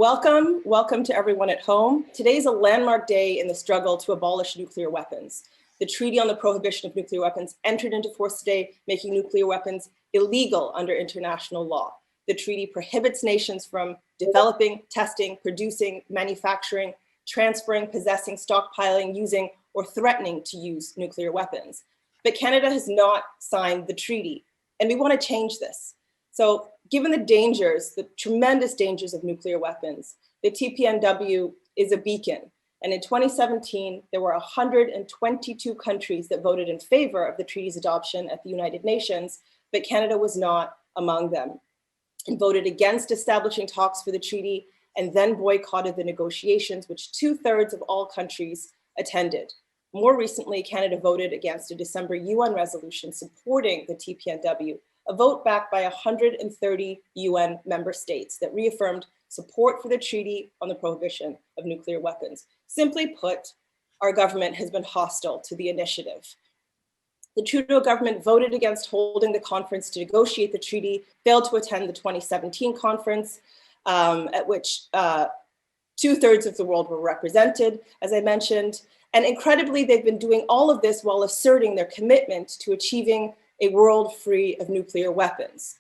Welcome to everyone at home. Today is a landmark day in the struggle to abolish nuclear weapons. The Treaty on the Prohibition of Nuclear Weapons entered into force today, making nuclear weapons illegal under international law. The treaty prohibits nations from developing, testing, producing, manufacturing, transferring, possessing, stockpiling, using, or threatening to use nuclear weapons. But Canada has not signed the treaty, and we want to change this. So given the dangers, the tremendous dangers of nuclear weapons, the TPNW is a beacon. And in 2017, there were 122 countries that voted in favor of the treaty's adoption at the United Nations, but Canada was not among them, and voted against establishing talks for the treaty, and then boycotted the negotiations, which 2/3 of all countries attended. More recently, Canada voted against a December UN resolution supporting the TPNW, a vote backed by 130 UN member states that reaffirmed support for the Treaty on the Prohibition of Nuclear Weapons. Simply put, our government has been hostile to the initiative. The Trudeau government voted against holding the conference to negotiate the treaty, failed to attend the 2017 conference, at which 2/3 of the world were represented, as I mentioned. And incredibly, they've been doing all of this while asserting their commitment to achieving a world free of nuclear weapons.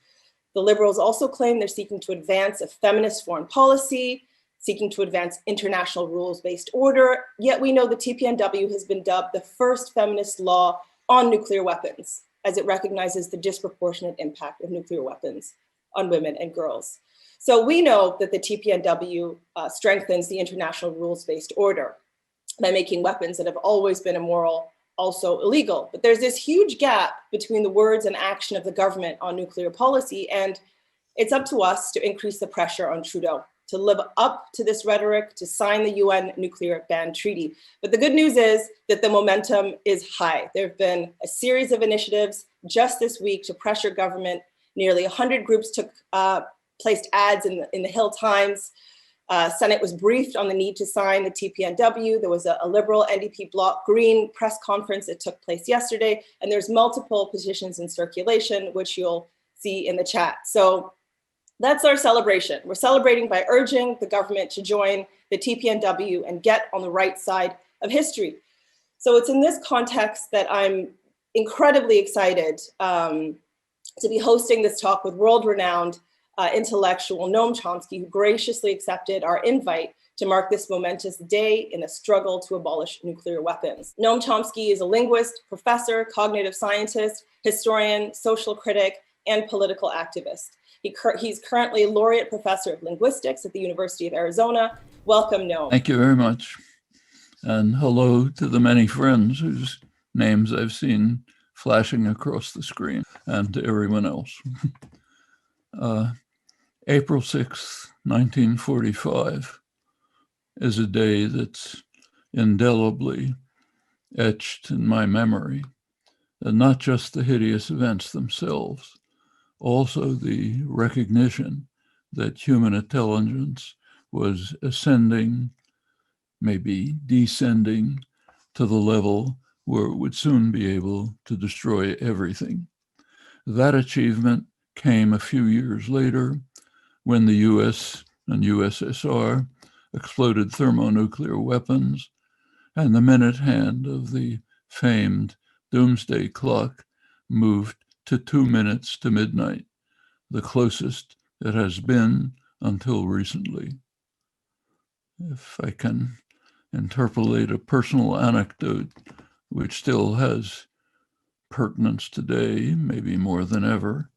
The Liberals also claim they're seeking to advance a feminist foreign policy, seeking to advance international rules-based order, yet we know the TPNW has been dubbed the first feminist law on nuclear weapons, as it recognizes the disproportionate impact of nuclear weapons on women and girls. So we know that the TPNW strengthens the international rules-based order by making weapons that have always been immoral also illegal. But there's this huge gap between the words and action of the government on nuclear policy, and it's up to us to increase the pressure on Trudeau to live up to this rhetoric, to sign the UN nuclear ban treaty. But the good news is that the momentum is high. There have been a series of initiatives just this week to pressure government. Nearly 100 groups placed ads in the Hill Times. Senate was briefed on the need to sign the TPNW. There was a Liberal NDP Bloc Green press conference that took place yesterday, and there's multiple petitions in circulation, which you'll see in the chat. So that's our celebration. We're celebrating by urging the government to join the TPNW and get on the right side of history. So it's in this context that I'm incredibly excited to be hosting this talk with world-renowned intellectual Noam Chomsky, who graciously accepted our invite to mark this momentous day in the struggle to abolish nuclear weapons. Noam Chomsky is a linguist, professor, cognitive scientist, historian, social critic, and political activist. He's currently laureate professor of linguistics at the University of Arizona. Welcome, Noam. Thank you very much. And hello to the many friends whose names I've seen flashing across the screen, and to everyone else. April 6th, 1945 is a day that's indelibly etched in my memory, and not just the hideous events themselves, also the recognition that human intelligence was ascending, maybe descending, to the level where it would soon be able to destroy everything. That achievement came a few years later when the US and USSR exploded thermonuclear weapons, and the minute hand of the famed doomsday clock moved to 2 minutes to midnight, the closest it has been until recently. If I can interpolate a personal anecdote which still has pertinence today, maybe more than ever,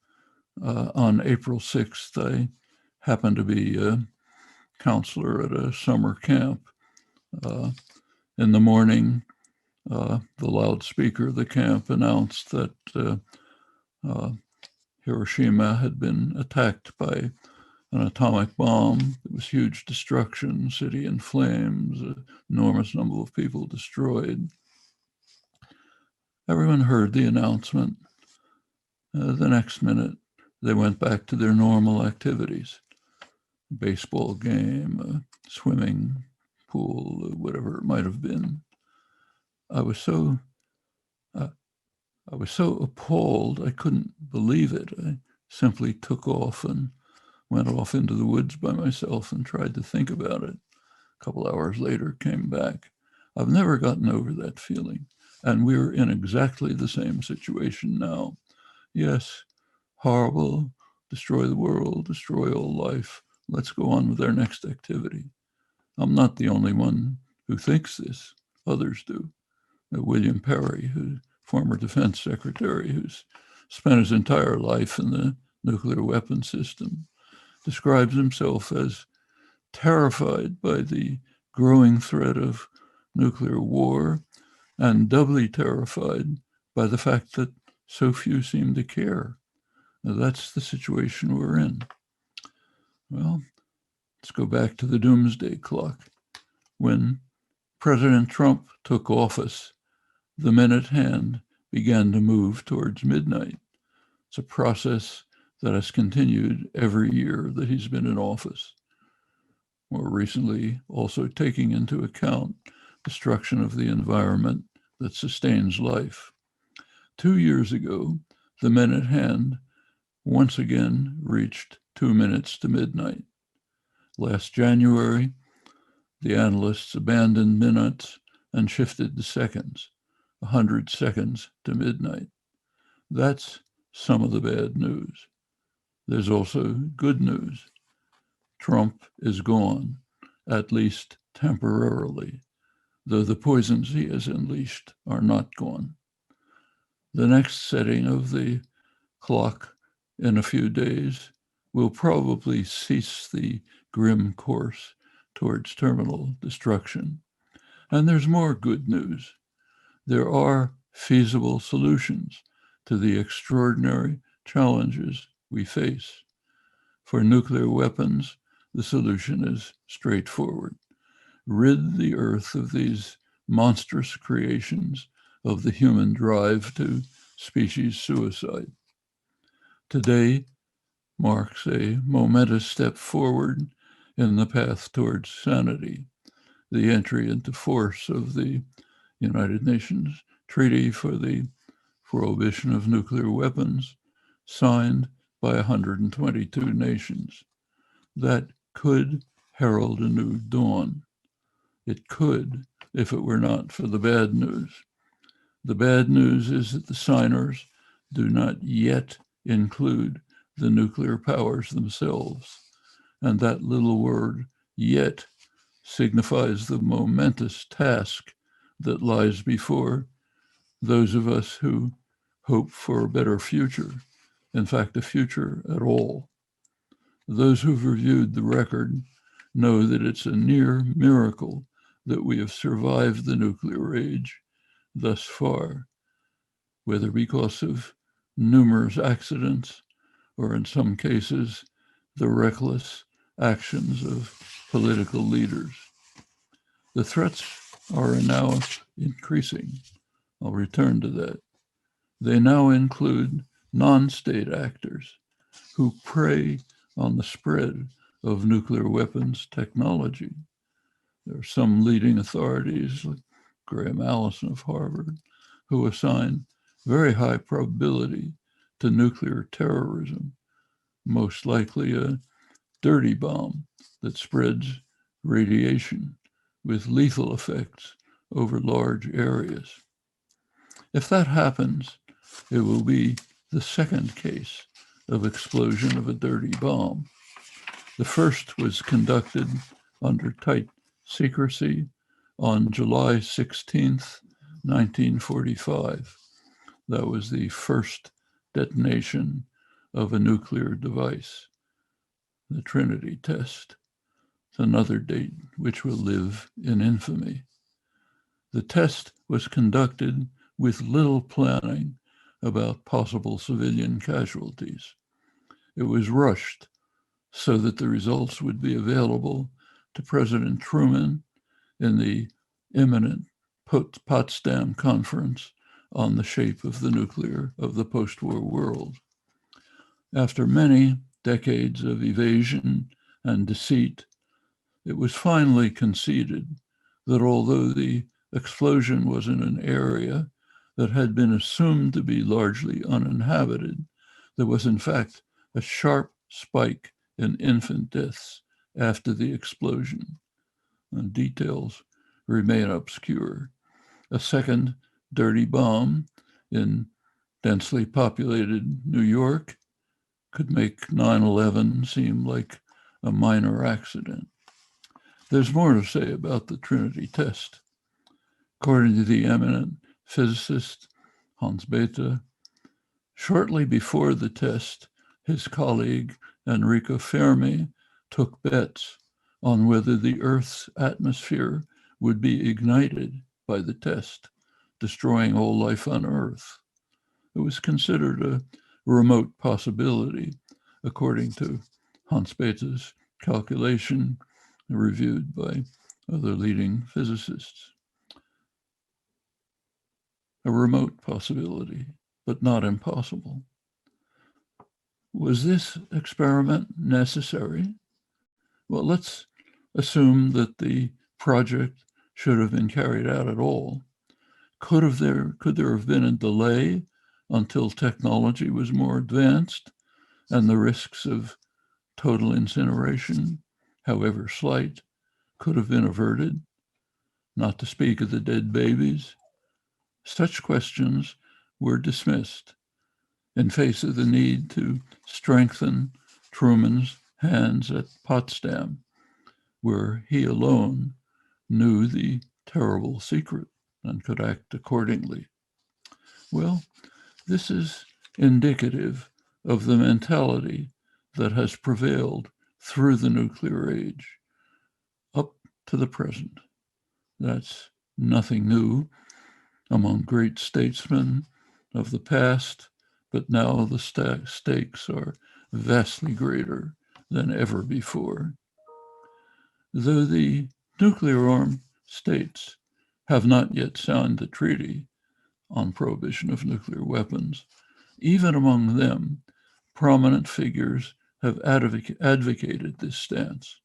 on April 6th, I happened to be a counselor at a summer camp. In the morning, the loudspeaker of the camp announced that Hiroshima had been attacked by an atomic bomb. There was huge destruction, city in flames, an enormous number of people destroyed. Everyone heard the announcement. The next minute, they went back to their normal activities. Baseball game, swimming pool, whatever it might have been. I was so appalled, I couldn't believe it. I simply took off and went off into the woods by myself and tried to think about it. A couple hours later, came back. I've never gotten over that feeling. And we're in exactly the same situation now. Yes, horrible, destroy the world, destroy all life. Let's go on with our next activity. I'm not the only one who thinks this. Others do. William Perry, who's former defense secretary, who's spent his entire life in the nuclear weapon system, describes himself as terrified by the growing threat of nuclear war and doubly terrified by the fact that so few seem to care. Now, that's the situation we're in. Well, let's go back to the doomsday clock. When President Trump took office, the minute hand began to move towards midnight. It's a process that has continued every year that he's been in office. More recently, also taking into account destruction of the environment that sustains life. 2 years ago, the minute hand once again reached 2 minutes to midnight. Last January, the analysts abandoned minutes and shifted to seconds, 100 seconds to midnight. That's some of the bad news. There's also good news. Trump is gone, at least temporarily, though the poisons he has unleashed are not gone. The next setting of the clock in a few days will probably cease the grim course towards terminal destruction. And there's more good news. There are feasible solutions to the extraordinary challenges we face. For nuclear weapons, the solution is straightforward. Rid the earth of these monstrous creations of the human drive to species suicide. Today marks a momentous step forward in the path towards sanity, the entry into force of the United Nations Treaty for the Prohibition of Nuclear Weapons, signed by 122 nations. That could herald a new dawn. It could, if it were not for the bad news. The bad news is that the signers do not yet include the nuclear powers themselves, and that little word, yet, signifies the momentous task that lies before those of us who hope for a better future, in fact, a future at all. Those who've reviewed the record know that it's a near miracle that we have survived the nuclear age thus far, whether because of numerous accidents or in some cases, the reckless actions of political leaders. The threats are now increasing. I'll return to that. They now include non-state actors who prey on the spread of nuclear weapons technology. There are some leading authorities, like Graham Allison of Harvard, who assign very high probability to nuclear terrorism, most likely a dirty bomb that spreads radiation with lethal effects over large areas. If that happens, it will be the second case of explosion of a dirty bomb. The first was conducted under tight secrecy on July 16th, 1945. That was the first detonation of a nuclear device, the Trinity test. It's another date which will live in infamy. The test was conducted with little planning about possible civilian casualties. It was rushed so that the results would be available to President Truman in the imminent Potsdam Conference on the shape of the post-war world. After many decades of evasion and deceit, it was finally conceded that although the explosion was in an area that had been assumed to be largely uninhabited, there was in fact a sharp spike in infant deaths after the explosion. And details remain obscure. A second dirty bomb in densely populated New York could make 9/11 seem like a minor accident. There's more to say about the Trinity test. According to the eminent physicist Hans Bethe, shortly before the test, his colleague Enrico Fermi took bets on whether the Earth's atmosphere would be ignited by the test, destroying all life on Earth. It was considered a remote possibility, according to Hans Bethe's calculation, reviewed by other leading physicists. A remote possibility, but not impossible. Was this experiment necessary? Well, let's assume that the project should have been carried out at all. Could there have been a delay until technology was more advanced and the risks of total incineration, however slight, could have been averted, not to speak of the dead babies? Such questions were dismissed in face of the need to strengthen Truman's hands at Potsdam, where he alone knew the terrible secret and could act accordingly. Well, this is indicative of the mentality that has prevailed through the nuclear age up to the present. That's nothing new among great statesmen of the past, but now the stakes are vastly greater than ever before. Though the nuclear-armed states have not yet signed the treaty on prohibition of nuclear weapons, even among them, prominent figures have advocated this stance.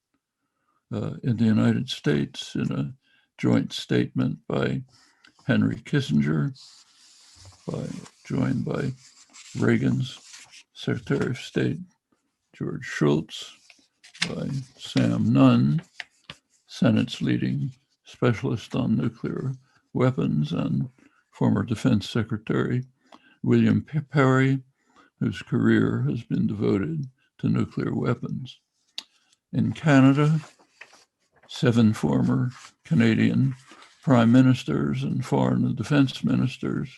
In the United States, in a joint statement by Henry Kissinger, joined by Reagan's Secretary of State, George Shultz, by Sam Nunn, Senate's leading specialist on nuclear weapons, and former Defense Secretary William Perry, whose career has been devoted to nuclear weapons. In Canada, 7 former Canadian prime ministers and foreign and defense ministers,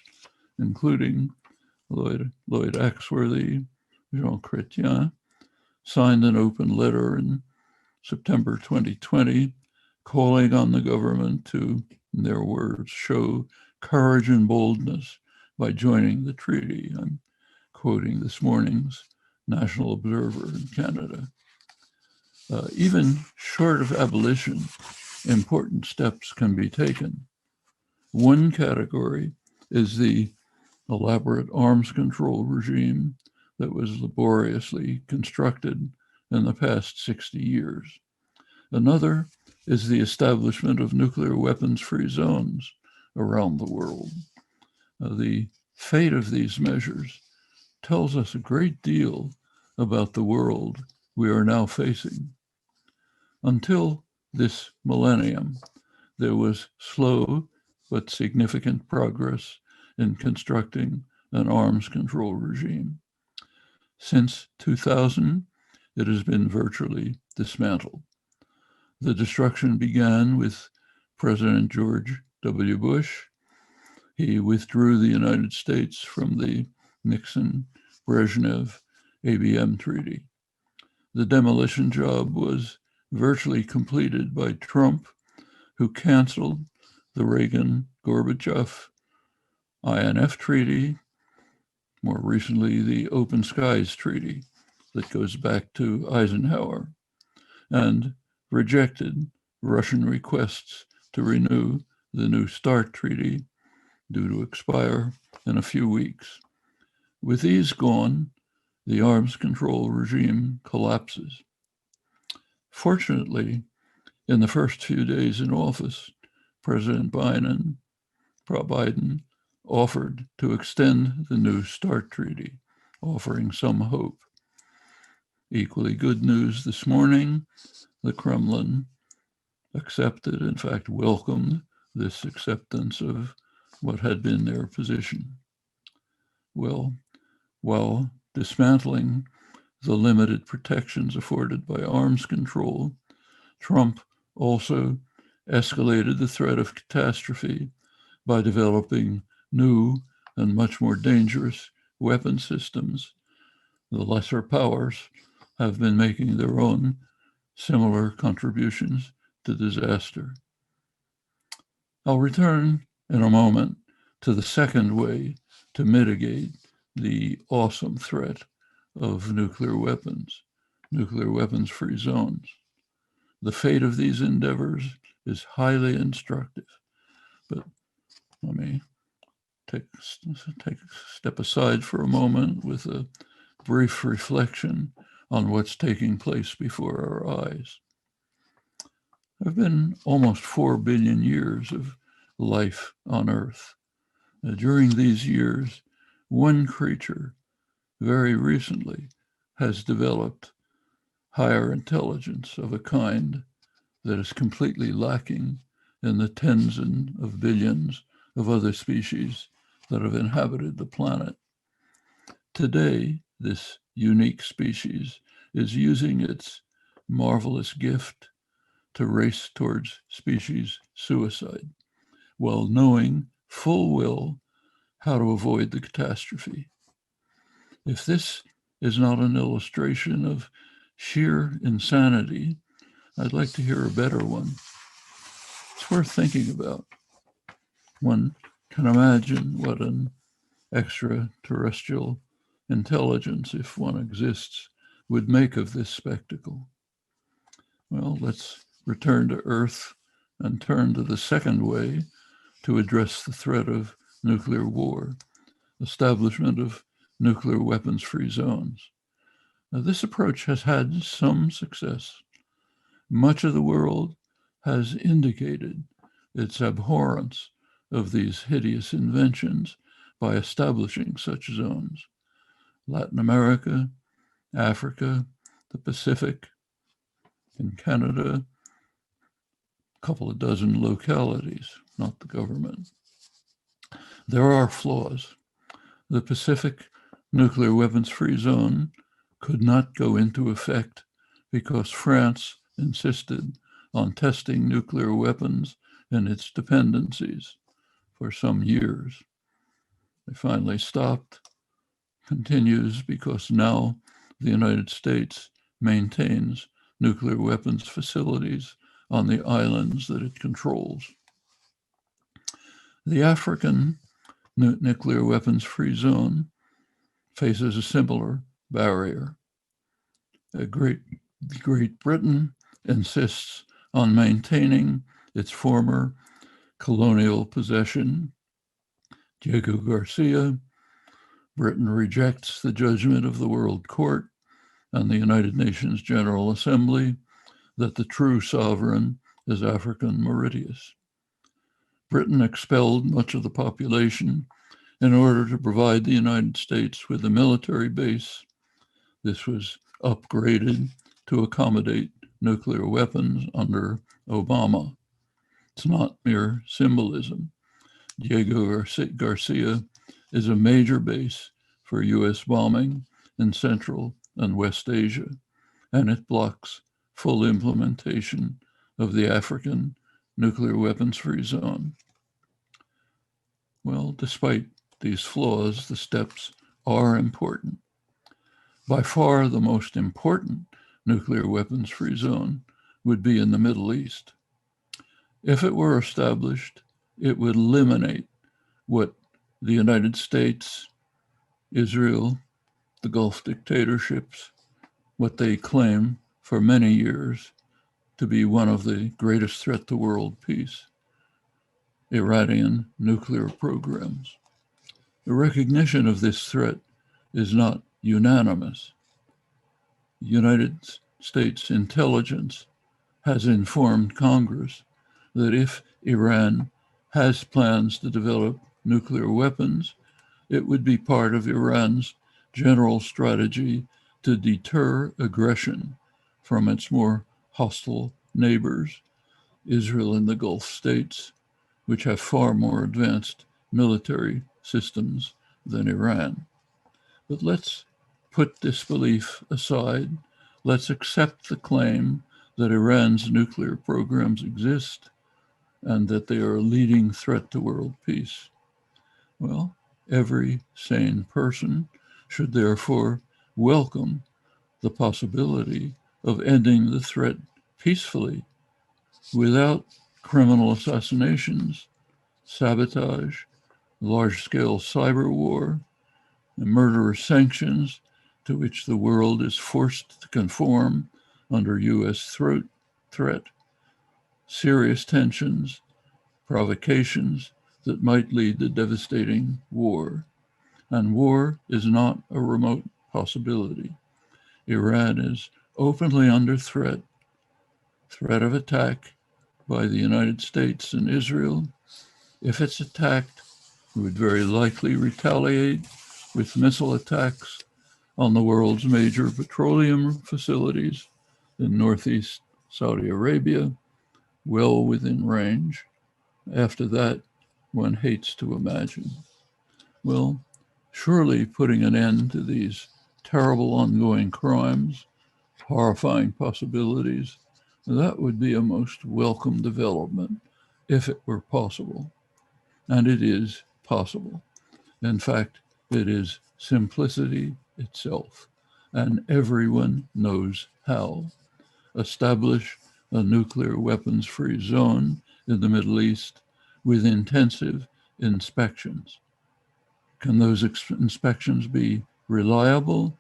including Lloyd Axworthy, Jean Chrétien, signed an open letter in September 2020 calling on the government to, in their words, show courage and boldness by joining the treaty. I'm quoting this morning's National Observer in Canada. Even short of abolition, important steps can be taken. One category is the elaborate arms control regime that was laboriously constructed in the past 60 years. Another is the establishment of nuclear weapons-free zones around the world. The fate of these measures tells us a great deal about the world we are now facing. Until this millennium, there was slow but significant progress in constructing an arms control regime. Since 2000, it has been virtually dismantled. The destruction began with President George W. Bush. He withdrew the United States from the Nixon-Brezhnev ABM treaty. The demolition job was virtually completed by Trump, who canceled the Reagan-Gorbachev INF treaty, more recently the Open Skies Treaty that goes back to Eisenhower, and rejected Russian requests to renew the New START treaty, due to expire in a few weeks. With these gone, the arms control regime collapses. Fortunately, in the first few days in office, President Biden offered to extend the New START treaty, offering some hope. Equally good news this morning, the Kremlin accepted, in fact, welcomed this acceptance of what had been their position. Well, while dismantling the limited protections afforded by arms control, Trump also escalated the threat of catastrophe by developing new and much more dangerous weapon systems. The lesser powers have been making their own similar contributions to disaster. I'll return in a moment to the second way to mitigate the awesome threat of nuclear weapons-free zones. The fate of these endeavors is highly instructive, but let me take a step aside for a moment with a brief reflection on what's taking place before our eyes. There have been almost 4 billion years of life on Earth. During these years, one creature very recently has developed higher intelligence of a kind that is completely lacking in the tens of billions of other species that have inhabited the planet. Today, this unique species is using its marvelous gift to race towards species suicide, while knowing full well how to avoid the catastrophe. If this is not an illustration of sheer insanity, I'd like to hear a better one. It's worth thinking about. One can imagine what an extraterrestrial intelligence, if one exists, would make of this spectacle. Well, let's return to Earth and turn to the second way to address the threat of nuclear war, establishment of nuclear weapons-free zones. Now, this approach has had some success. Much of the world has indicated its abhorrence of these hideous inventions by establishing such zones. Latin America, Africa, the Pacific, in Canada, a couple of dozen localities, not the government. There are flaws. The Pacific nuclear weapons-free zone could not go into effect because France insisted on testing nuclear weapons in its dependencies for some years. They finally stopped, continues because now the United States maintains nuclear weapons facilities on the islands that it controls. The African nuclear weapons-free zone faces a similar barrier. Great Britain insists on maintaining its former colonial possession. Diego Garcia, Britain rejects the judgment of the World Court and the United Nations General Assembly that the true sovereign is African Mauritius. Britain expelled much of the population in order to provide the United States with a military base. This was upgraded to accommodate nuclear weapons under Obama. It's not mere symbolism. Diego Garcia is a major base for US bombing in Central and West Asia, and it blocks full implementation of the African nuclear weapons-free zone. Well, despite these flaws, the steps are important. By far, the most important nuclear weapons-free zone would be in the Middle East. If it were established, it would eliminate what the United States, Israel, the Gulf dictatorships, what they claim for many years to be one of the greatest threat to world peace, Iranian nuclear programs. The recognition of this threat is not unanimous. The United States intelligence has informed Congress that if Iran has plans to develop nuclear weapons, it would be part of Iran's general strategy to deter aggression from its more hostile neighbors, Israel and the Gulf states, which have far more advanced military systems than Iran. But let's put disbelief aside. Let's accept the claim that Iran's nuclear programs exist and that they are a leading threat to world peace. Well, every sane person should therefore welcome the possibility of ending the threat peacefully without criminal assassinations, sabotage, large-scale cyber war, and murderous sanctions to which the world is forced to conform under U.S. threat, serious tensions, provocations that might lead to devastating war. And war is not a remote possibility. Iran is openly under threat of attack by the United States and Israel. If it's attacked, it would very likely retaliate with missile attacks on the world's major petroleum facilities in northeast Saudi Arabia, well within range. After that, one hates to imagine. Well, surely putting an end to these terrible ongoing crimes, horrifying possibilities, that would be a most welcome development if it were possible. And it is possible. In fact, it is simplicity itself, and everyone knows how. Establish a nuclear weapons-free zone in the Middle East with intensive inspections. Can those inspections be reliable?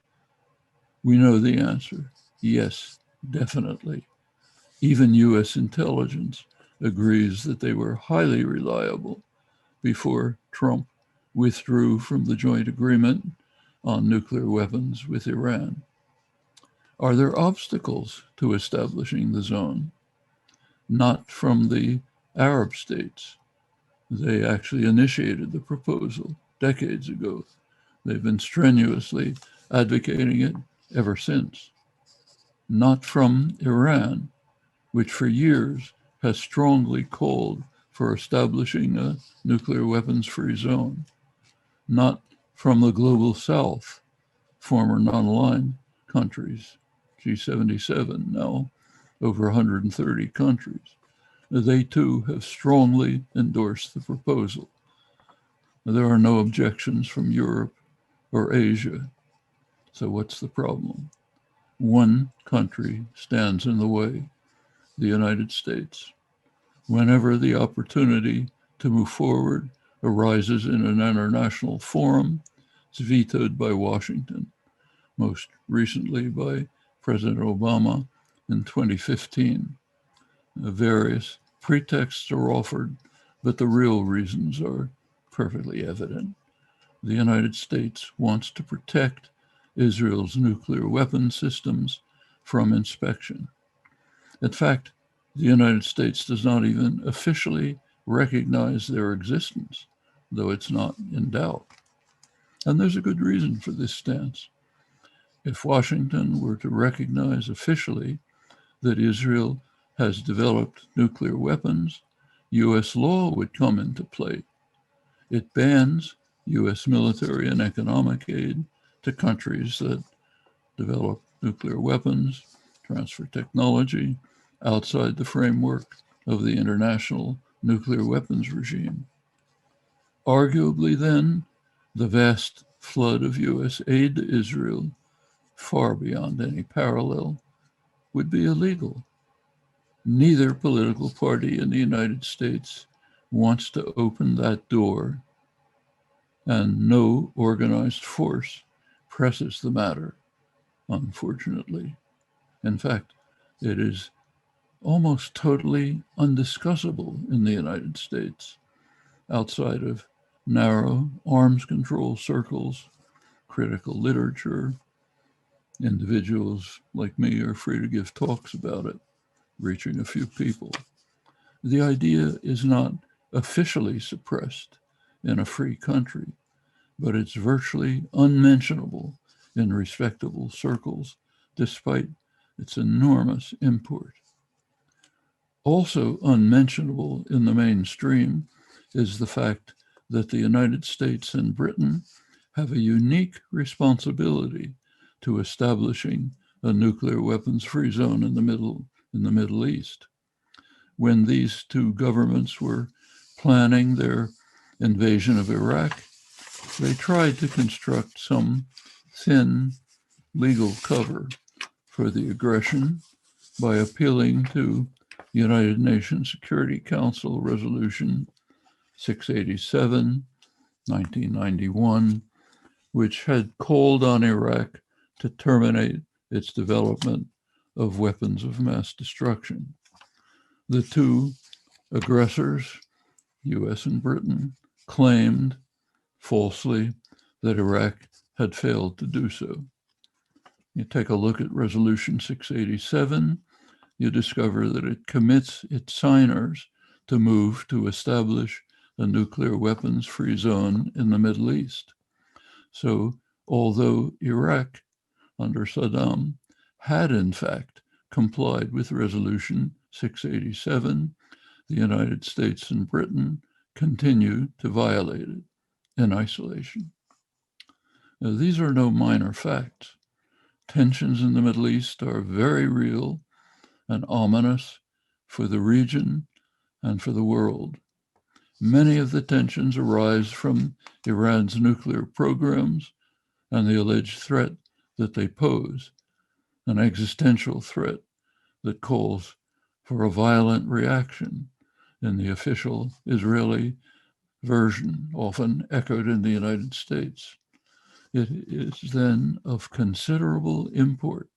We know the answer. Yes, definitely. Even US intelligence agrees that they were highly reliable before Trump withdrew from the joint agreement on nuclear weapons with Iran. Are there obstacles to establishing the zone? Not from the Arab states. They actually initiated the proposal decades ago. They've been strenuously advocating it ever since. Not from Iran, which for years has strongly called for establishing a nuclear weapons-free zone. Not from the global south, former non-aligned countries, G77, now over 130 countries. They too have strongly endorsed the proposal. There are no objections from Europe or Asia. So what's the problem? One country stands in the way, the United States. Whenever the opportunity to move forward arises in an international forum, it's vetoed by Washington, most recently by President Obama in 2015. Various pretexts are offered, but the real reasons are perfectly evident. The United States wants to protect Israel's nuclear weapon systems from inspection. In fact, the United States does not even officially recognize their existence, though it's not in doubt. And there's a good reason for this stance. If Washington were to recognize officially that Israel has developed nuclear weapons, US law would come into play. It bans US military and economic aid to countries that develop nuclear weapons, transfer technology outside the framework of the international nuclear weapons regime. Arguably then, the vast flood of US aid to Israel, far beyond any parallel, would be illegal. Neither political party in the United States wants to open that door, and no organized force presses the matter, unfortunately. In fact, it is almost totally undiscussable in the United States, outside of narrow arms control circles, critical literature. Individuals like me are free to give talks about it, reaching a few people. The idea is not officially suppressed in a free country, but it's virtually unmentionable in respectable circles, despite its enormous import. Also unmentionable in the mainstream is the fact that the United States and Britain have a unique responsibility to establishing a nuclear weapons-free zone in the Middle East. When these two governments were planning their invasion of Iraq, they tried to construct some thin legal cover for the aggression by appealing to United Nations Security Council Resolution 687, 1991, which had called on Iraq to terminate its development of weapons of mass destruction. The two aggressors, US and Britain, claimed falsely that Iraq had failed to do so. You take a look at Resolution 687, you discover that it commits its signers to move to establish a nuclear weapons-free zone in the Middle East. So, although Iraq, under Saddam, had in fact complied with Resolution 687, the United States and Britain continue to violate it in isolation. Now, these are no minor facts. Tensions in the Middle East are very real and ominous for the region and for the world. Many of the tensions arise from Iran's nuclear programs and the alleged threat that they pose, an existential threat that calls for a violent reaction in the official Israeli version, often echoed in the United States. It is then of considerable import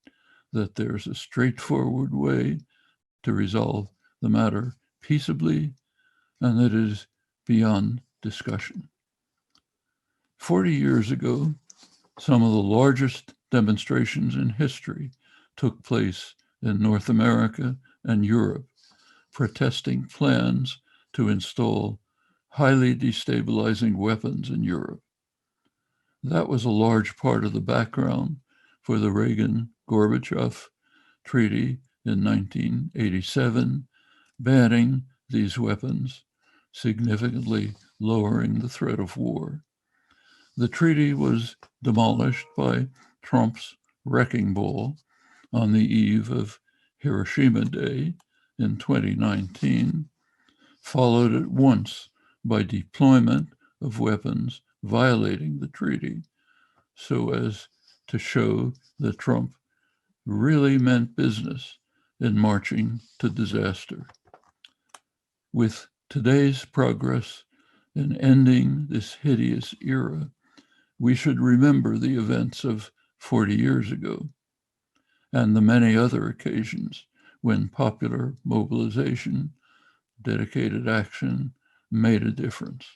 that there's a straightforward way to resolve the matter peaceably, and that is beyond discussion. 40 years ago, some of the largest demonstrations in history took place in North America and Europe, protesting plans to install highly destabilizing weapons in Europe. That was a large part of the background for the Reagan-Gorbachev Treaty in 1987, banning these weapons, significantly lowering the threat of war. The treaty was demolished by Trump's wrecking ball on the eve of Hiroshima Day in 2019, followed at once by deployment of weapons violating the treaty, so as to show that Trump really meant business in marching to disaster. With today's progress in ending this hideous era, we should remember the events of 40 years ago and the many other occasions when popular mobilization, dedicated action made a difference.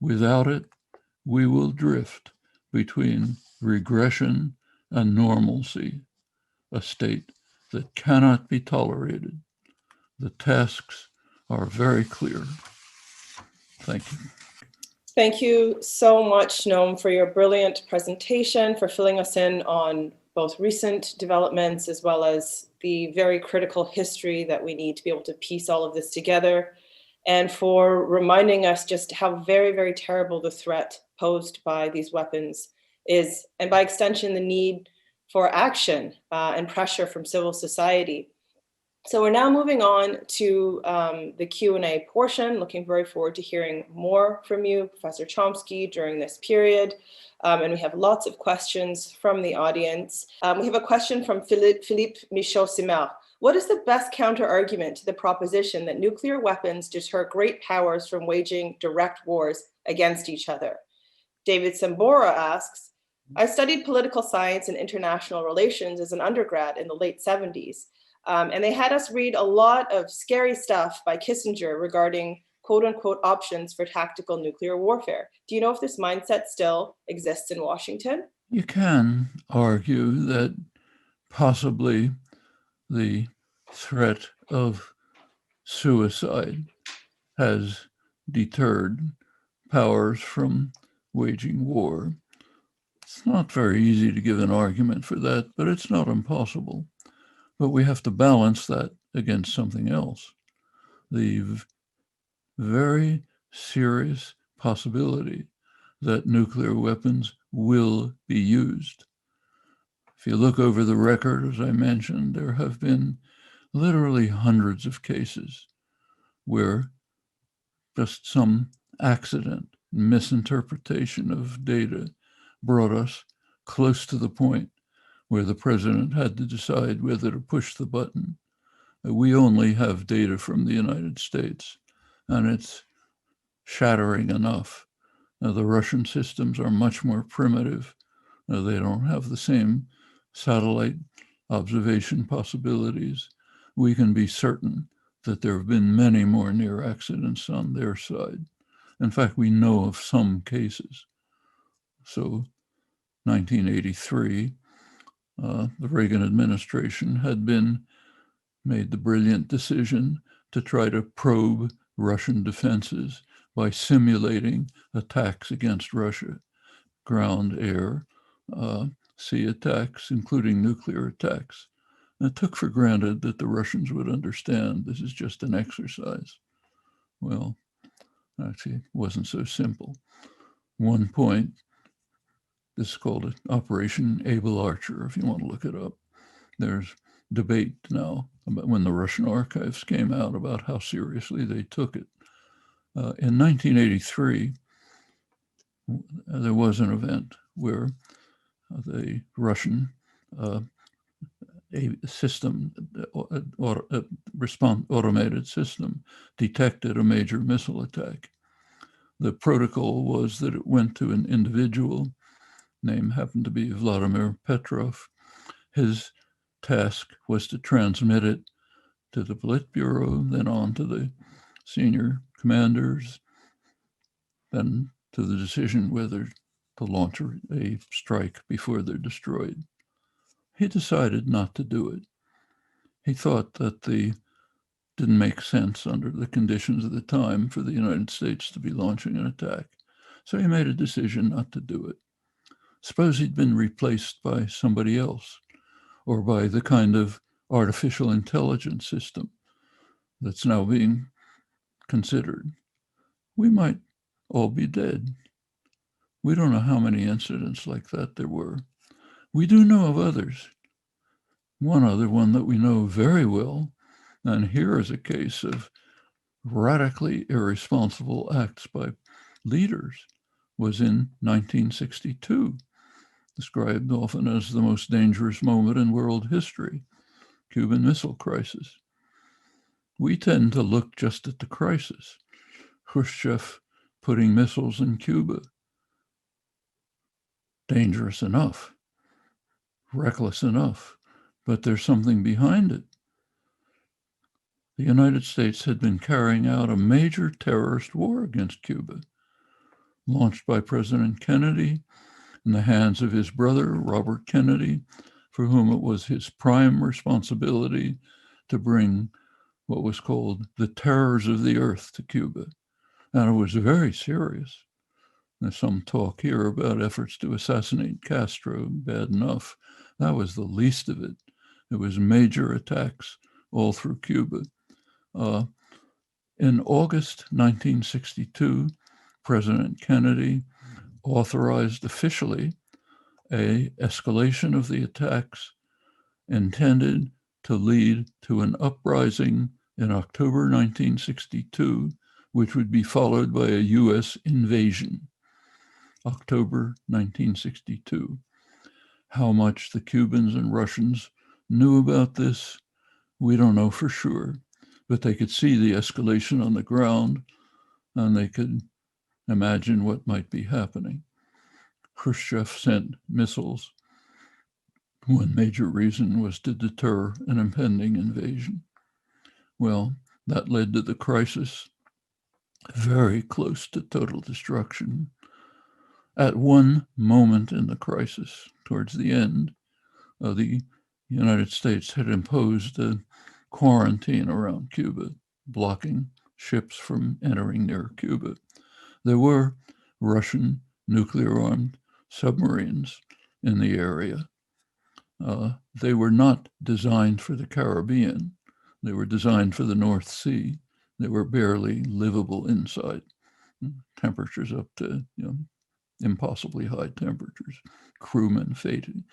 Without it, we will drift between regression and normalcy, a state that cannot be tolerated. The tasks are very clear. Thank you. Thank you so much, Noam, for your brilliant presentation, for filling us in on both recent developments as well as the very critical history that we need to be able to piece all of this together, and for reminding us just how very, very terrible the threat posed by these weapons is, and by extension, the need for action and pressure from civil society. So we're now moving on to the Q&A portion. Looking very forward to hearing more from you, Professor Chomsky, during this period. And we have lots of questions from the audience. We have a question from Philippe Michaud-Simer. What is the best counter-argument to the proposition that nuclear weapons deter great powers from waging direct wars against each other? David Sambora asks, I studied political science and international relations as an undergrad in the late 70s. And they had us read a lot of scary stuff by Kissinger regarding quote unquote options for tactical nuclear warfare. Do you know if this mindset still exists in Washington? You can argue that possibly the threat of suicide has deterred powers from waging war. It's not very easy to give an argument for that, but it's not impossible. But we have to balance that against something else. The very serious possibility that nuclear weapons will be used. If you look over the record, as I mentioned, there have been literally hundreds of cases where just some accident, misinterpretation of data brought us close to the point where the president had to decide whether to push the button. We only have data from the United States, and it's shattering enough. The Russian systems are much more primitive. They don't have the same satellite observation possibilities. We can be certain that there have been many more near accidents on their side. In fact, we know of some cases. So 1983, the Reagan administration had made the brilliant decision to try to probe Russian defenses by simulating attacks against Russia, ground, air, sea attacks, including nuclear attacks. And it took for granted that the Russians would understand this is just an exercise. Well, actually, it wasn't so simple. One point, this is called Operation Able Archer, if you want to look it up. There's debate now about when the Russian archives came out about how seriously they took it. In 1983, there was an event where the Russian automated system detected a major missile attack. The protocol was that it went to an individual, name happened to be Vladimir Petrov. His task was to transmit it to the Politburo, then on to the senior commanders, then to the decision whether to launch a strike before they're destroyed. He decided not to do it. He thought that didn't make sense under the conditions of the time for the United States to be launching an attack. So he made a decision not to do it. Suppose he'd been replaced by somebody else, or by the kind of artificial intelligence system that's now being considered. We might all be dead. We don't know how many incidents like that there were. We do know of others. One other one that we know very well, and here is a case of radically irresponsible acts by leaders, was in 1962, described often as the most dangerous moment in world history, Cuban Missile Crisis. We tend to look just at the crisis. Khrushchev putting missiles in Cuba. Dangerous enough, reckless enough, but there's something behind it. The United States had been carrying out a major terrorist war against Cuba, launched by President Kennedy in the hands of his brother, Robert Kennedy, for whom it was his prime responsibility to bring what was called the terrors of the earth to Cuba. And it was very serious. There's some talk here about efforts to assassinate Castro, bad enough. That was the least of it. It was major attacks all through Cuba. In August 1962, President Kennedy authorized officially an escalation of the attacks intended to lead to an uprising in October 1962, which would be followed by a US invasion. October 1962. How much the Cubans and Russians knew about this, we don't know for sure, but they could see the escalation on the ground and they could imagine what might be happening. Khrushchev sent missiles. One major reason was to deter an impending invasion. Well, that led to the crisis, very close to total destruction. At one moment in the crisis, towards the end, the United States had imposed a quarantine around Cuba, blocking ships from entering near Cuba. There were Russian nuclear-armed submarines in the area. They were not designed for the Caribbean. They were designed for the North Sea. They were barely livable inside. Temperatures up to impossibly high temperatures, crewmen fainting.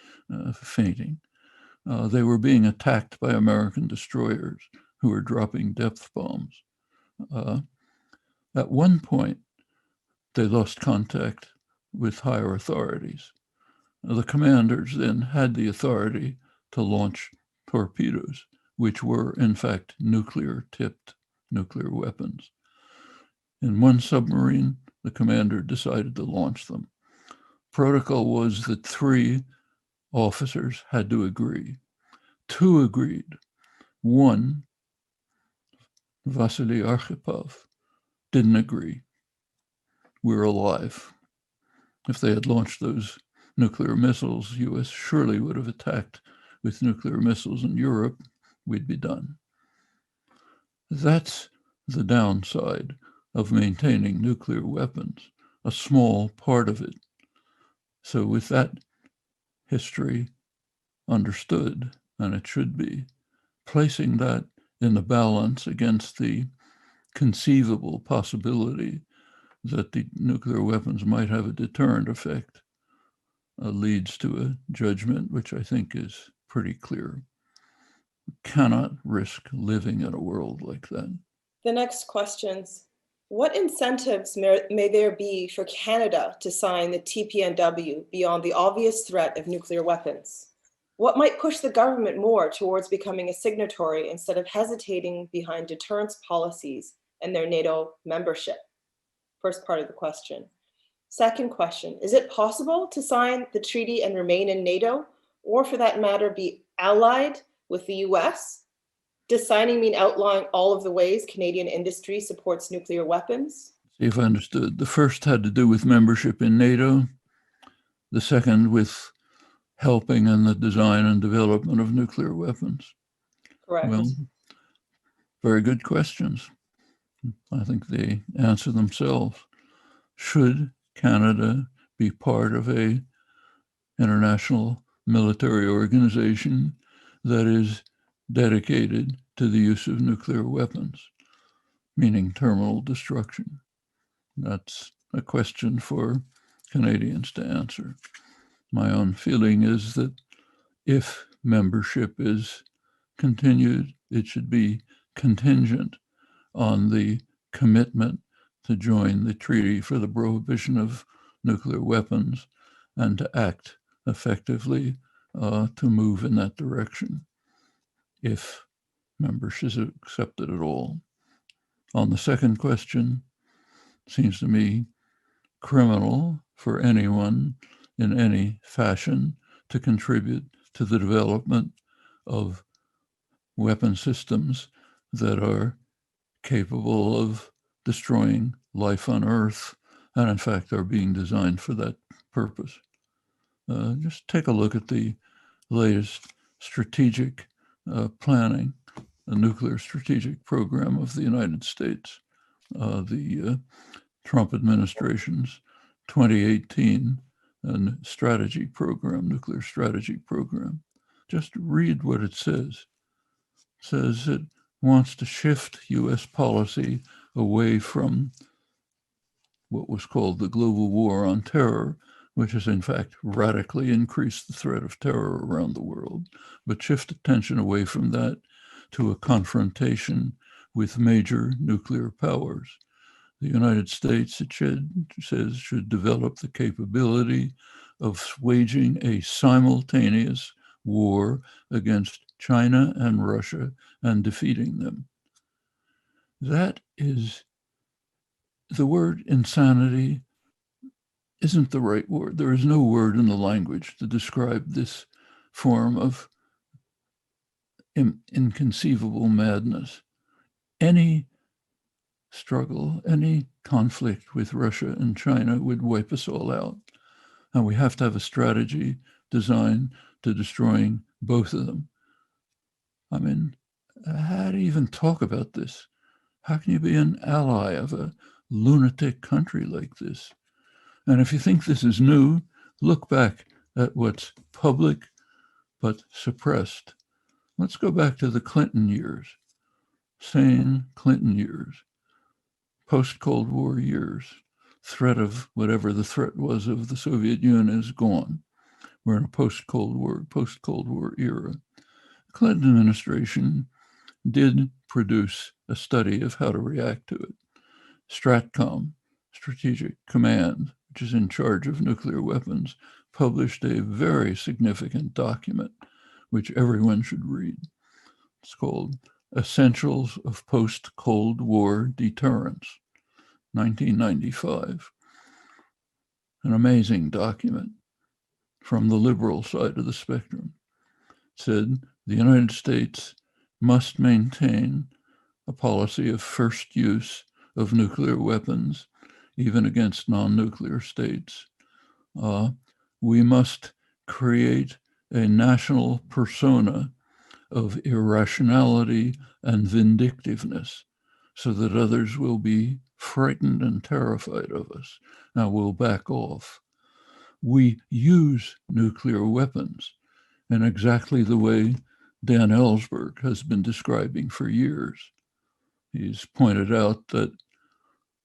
They were being attacked by American destroyers who were dropping depth bombs. At one point, they lost contact with higher authorities. The commanders then had the authority to launch torpedoes, which were in fact nuclear-tipped nuclear weapons. In one submarine, the commander decided to launch them. Protocol was that 3 officers had to agree. 2 agreed. 1, Vasily Arkhipov, didn't agree. We're alive. If they had launched those nuclear missiles, US surely would have attacked with nuclear missiles in Europe. We'd be done. That's the downside of maintaining nuclear weapons, a small part of it. So with that history understood, and it should be, placing that in the balance against the conceivable possibility that the nuclear weapons might have a deterrent effect leads to a judgment which I think is pretty clear. We cannot risk living in a world like that. The next questions. What incentives may there be for Canada to sign the TPNW beyond the obvious threat of nuclear weapons? What might push the government more towards becoming a signatory instead of hesitating behind deterrence policies and their NATO membership? First part of the question. Second question, is it possible to sign the treaty and remain in NATO, or for that matter, be allied with the US? Does signing mean outlawing all of the ways Canadian industry supports nuclear weapons? See if I understood. The first had to do with membership in NATO. The second with helping in the design and development of nuclear weapons. Correct. Well, very good questions. I think they answer themselves. Should Canada be part of an international military organization that is dedicated to the use of nuclear weapons, meaning terminal destruction? That's a question for Canadians to answer. My own feeling is that if membership is continued, it should be contingent on the commitment to join the Treaty for the Prohibition of Nuclear Weapons and to act effectively to move in that direction, if membership is accepted at all. On the second question, seems to me criminal for anyone in any fashion to contribute to the development of weapon systems that are capable of destroying life on Earth and in fact are being designed for that purpose. Just take a look at the latest strategic planning, the nuclear strategic program of the United States, the Trump administration's 2018 strategy program, nuclear strategy program. Just read what it says. It says it wants to shift US policy away from what was called the global war on terror, which has in fact radically increased the threat of terror around the world, but shift attention away from that to a confrontation with major nuclear powers. The United States, it says, should develop the capability of waging a simultaneous war against China and Russia and defeating them. That is, the word insanity isn't the right word. There is no word in the language to describe this form of inconceivable madness. Any struggle, any conflict with Russia and China would wipe us all out. And we have to have a strategy designed to destroying both of them. I mean, how do you even talk about this? How can you be an ally of a lunatic country like this? And if you think this is new, look back at what's public but suppressed. Let's go back to the Clinton years, sane Clinton years, post-Cold War years. Threat of whatever the threat was of the Soviet Union is gone. We're in a post-Cold War era. The Clinton administration did produce a study of how to react to it. Stratcom, Strategic Command, which is in charge of nuclear weapons, published a very significant document, which everyone should read. It's called Essentials of Post-Cold War Deterrence, 1995. An amazing document from the liberal side of the spectrum. It said the United States must maintain a policy of first use of nuclear weapons, even against non-nuclear states. We must create a national persona of irrationality and vindictiveness so that others will be frightened and terrified of us. Now we'll back off. We use nuclear weapons in exactly the way Dan Ellsberg has been describing for years. He's pointed out that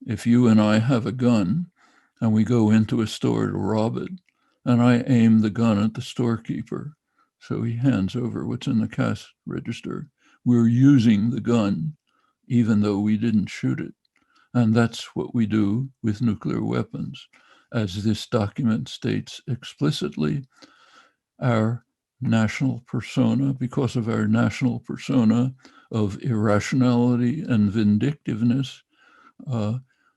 if you and I have a gun and we go into a store to rob it, and I aim the gun at the storekeeper, so he hands over what's in the cash register, we're using the gun even though we didn't shoot it. And that's what we do with nuclear weapons. As this document states explicitly, our national persona, because of our national persona of irrationality and vindictiveness,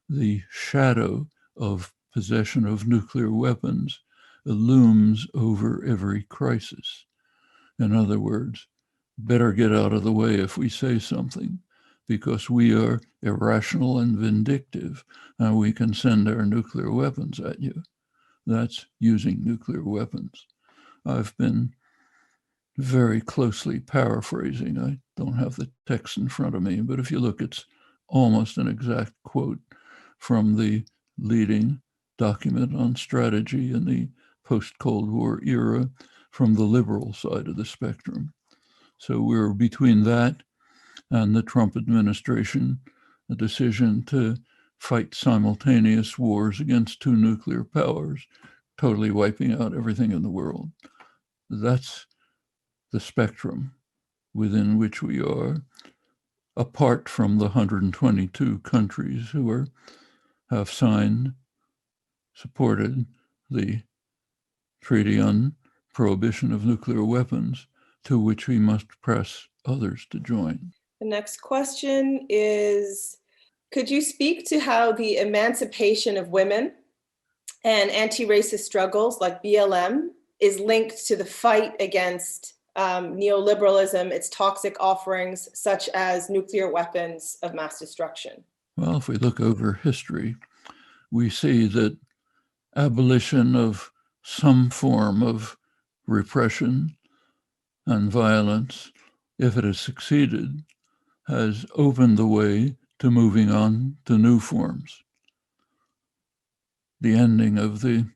the shadow of possession of nuclear weapons looms over every crisis. In other words, better get out of the way if we say something, because we are irrational and vindictive, and we can send our nuclear weapons at you. That's using nuclear weapons. I've been very closely paraphrasing. I don't have the text in front of me, but if you look, it's almost an exact quote from the leading document on strategy in the post-Cold War era from the liberal side of the spectrum. So we're between that and the Trump administration, a decision to fight simultaneous wars against two nuclear powers, totally wiping out everything in the world. That's the spectrum within which we are, apart from the 122 countries who have signed, supported the Treaty on Prohibition of Nuclear Weapons, to which we must press others to join. The next question is, could you speak to how the emancipation of women and anti-racist struggles like BLM is linked to the fight against neoliberalism, its toxic offerings, such as nuclear weapons of mass destruction? Well, if we look over history, we see that abolition of some form of repression and violence, if it has succeeded, has opened the way to moving on to new forms. The ending of the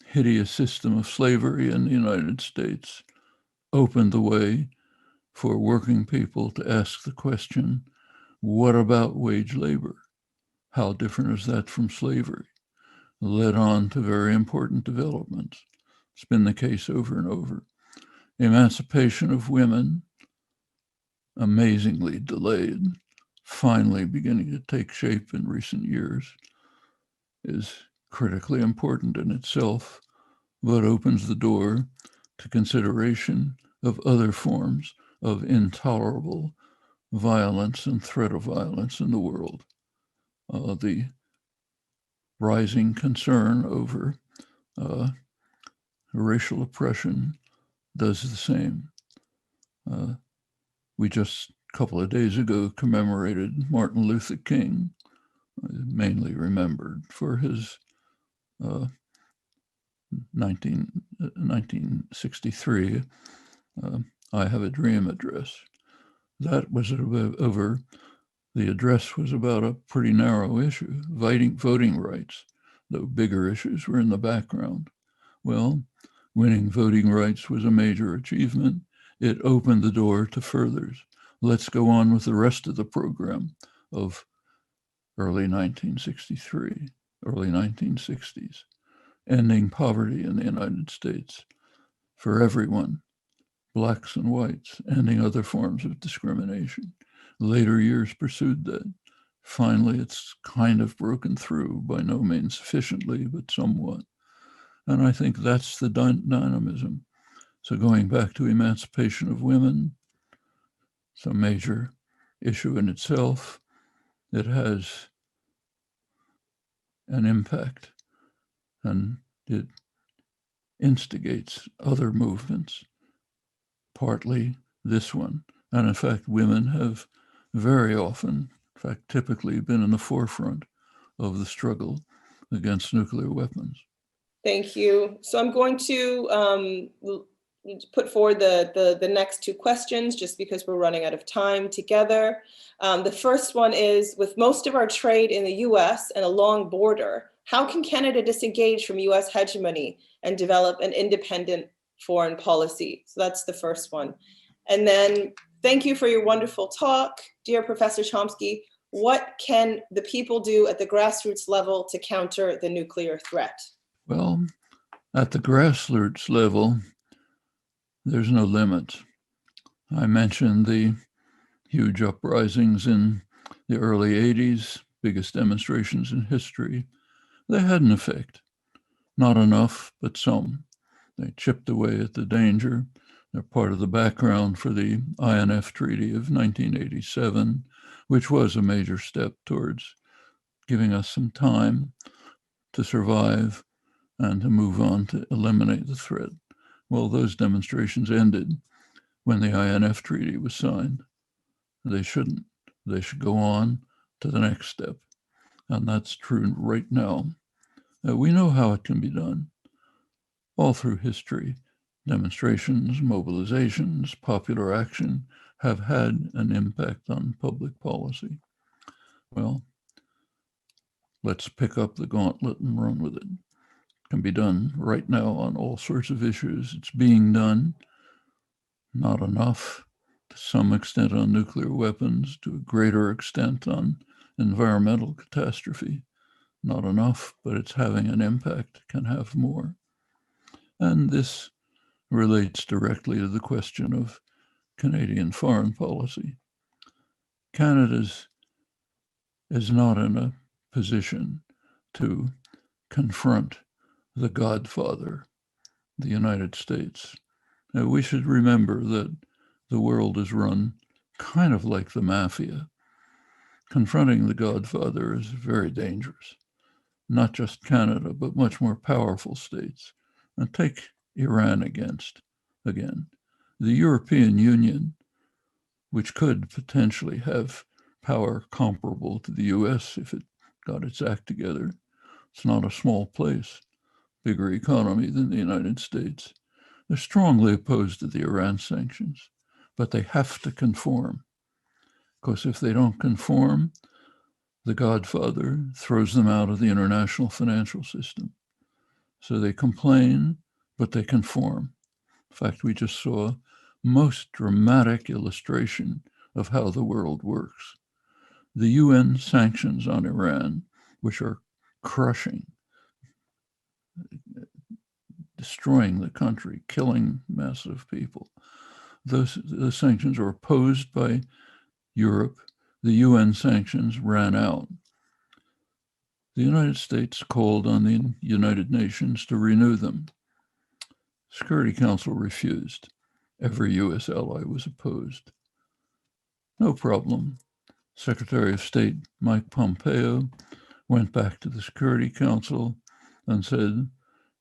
hideous system of slavery in the United States opened the way for working people to ask the question, what about wage labor? How different is that from slavery? Led on to very important developments. It's been the case over and over. Emancipation of women, amazingly delayed, finally beginning to take shape in recent years, is critically important in itself, but opens the door to consideration of other forms of intolerable violence and threat of violence in the world. The rising concern over racial oppression does the same. We just a couple of days ago commemorated Martin Luther King, mainly remembered for his 1963 I Have a Dream address. That was the address was about a pretty narrow issue, voting rights, though bigger issues were in the background. Well, winning voting rights was a major achievement. It opened the door to furthers. Let's go on with the rest of the program of early 1963, early 1960s, ending poverty in the United States for everyone, blacks and whites, ending other forms of discrimination. Later years pursued that. Finally, it's kind of broken through, by no means sufficiently, but somewhat. And I think that's the dynamism. So going back to emancipation of women, it's a major issue in itself. It has an impact, and it instigates other movements, partly this one. And in fact, women have very often, in fact, typically been in the forefront of the struggle against nuclear weapons. Thank you. So I'm going to put forward the next two questions, just because we're running out of time together. The first one is, with most of our trade in the US and a long border, how can Canada disengage from US hegemony and develop an independent foreign policy? So that's the first one. And then, thank you for your wonderful talk, dear Professor Chomsky. What can the people do at the grassroots level to counter the nuclear threat? Well, at the grassroots level, there's no limit. I mentioned the huge uprisings in the early 80s, biggest demonstrations in history. They had an effect. Not enough, but some. They chipped away at the danger. They're part of the background for the INF Treaty of 1987, which was a major step towards giving us some time to survive and to move on to eliminate the threat. Well, those demonstrations ended when the INF Treaty was signed. They shouldn't. They should go on to the next step. And that's true right now. We know how it can be done. All through history, demonstrations, mobilizations, popular action have had an impact on public policy. Well, let's pick up the gauntlet and run with it. It can be done right now on all sorts of issues. It's being done. Not enough, to some extent on nuclear weapons, to a greater extent on environmental catastrophe. Not enough, but it's having an impact, can have more. And this relates directly to the question of Canadian foreign policy. Canada is not in a position to confront the Godfather, the United States. Now, we should remember that the world is run kind of like the mafia. Confronting the Godfather is very dangerous. Not just Canada, but much more powerful states. And take Iran again. The European Union, which could potentially have power comparable to the US if it got its act together. It's not a small place, bigger economy than the United States. They're strongly opposed to the Iran sanctions, but they have to conform. Because if they don't conform, the Godfather throws them out of the international financial system. So they complain, but they conform. In fact, we just saw most dramatic illustration of how the world works. The UN sanctions on Iran, which are crushing, destroying the country, killing massive people. Those sanctions are opposed by Europe. The UN sanctions ran out. The United States called on the United Nations to renew them. Security Council refused. Every US ally was opposed. No problem. Secretary of State Mike Pompeo went back to the Security Council and said,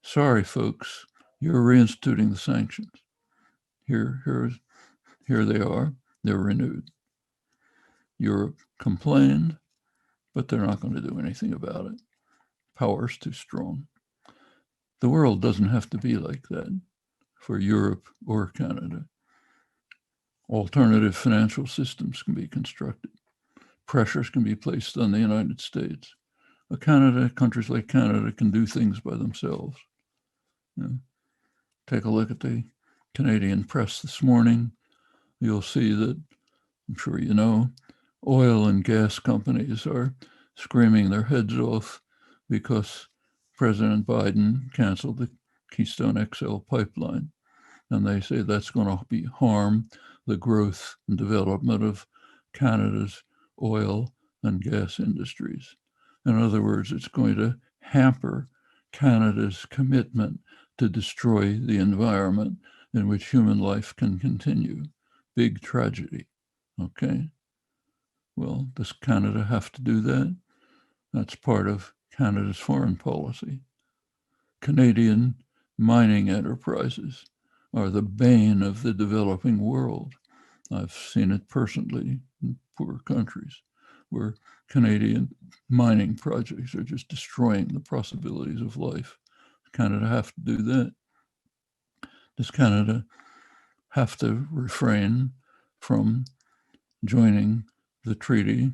sorry, folks, you're reinstituting the sanctions. Here they are. They're renewed. Europe complained, but they're not going to do anything about it. Power's too strong. The world doesn't have to be like that for Europe or Canada. Alternative financial systems can be constructed. Pressures can be placed on the United States. Countries like Canada can do things by themselves. You know, take a look at the Canadian press this morning. You'll see that, I'm sure you know, oil and gas companies are screaming their heads off because President Biden canceled the Keystone XL pipeline. And they say that's going to harm the growth and development of Canada's oil and gas industries. In other words, it's going to hamper Canada's commitment to destroy the environment in which human life can continue. Big tragedy, okay? Well, does Canada have to do that? That's part of Canada's foreign policy. Canadian mining enterprises are the bane of the developing world. I've seen it personally in poor countries where Canadian mining projects are just destroying the possibilities of life. Does Canada have to do that? Does Canada have to refrain from joining the treaty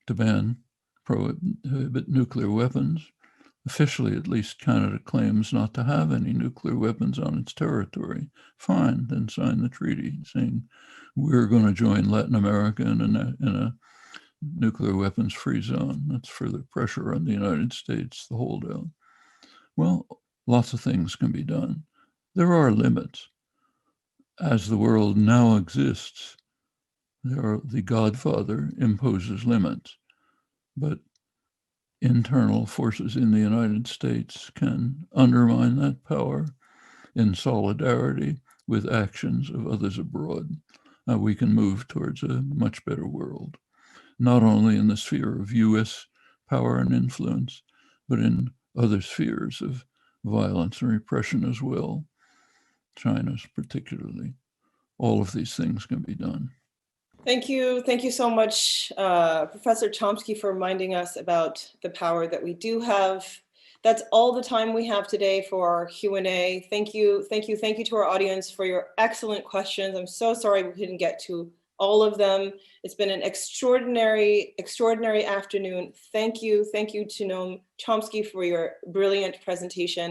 to prohibit nuclear weapons? Officially, at least, Canada claims not to have any nuclear weapons on its territory. Fine, then sign the treaty saying we're going to join Latin America in a nuclear weapons-free zone. That's further pressure on the United States, the holdout. Well, lots of things can be done. There are limits. As the world now exists, the Godfather imposes limits, but internal forces in the United States can undermine that power in solidarity with actions of others abroad. We can move towards a much better world, not only in the sphere of US power and influence, but in other spheres of violence and repression as well, China's particularly. All of these things can be done. Thank you so much, Professor Chomsky, for reminding us about the power that we do have. That's all the time we have today for our Q&A. Thank you to our audience for your excellent questions. I'm so sorry we couldn't get to all of them. It's been an extraordinary afternoon. Thank you to Noam Chomsky for your brilliant presentation.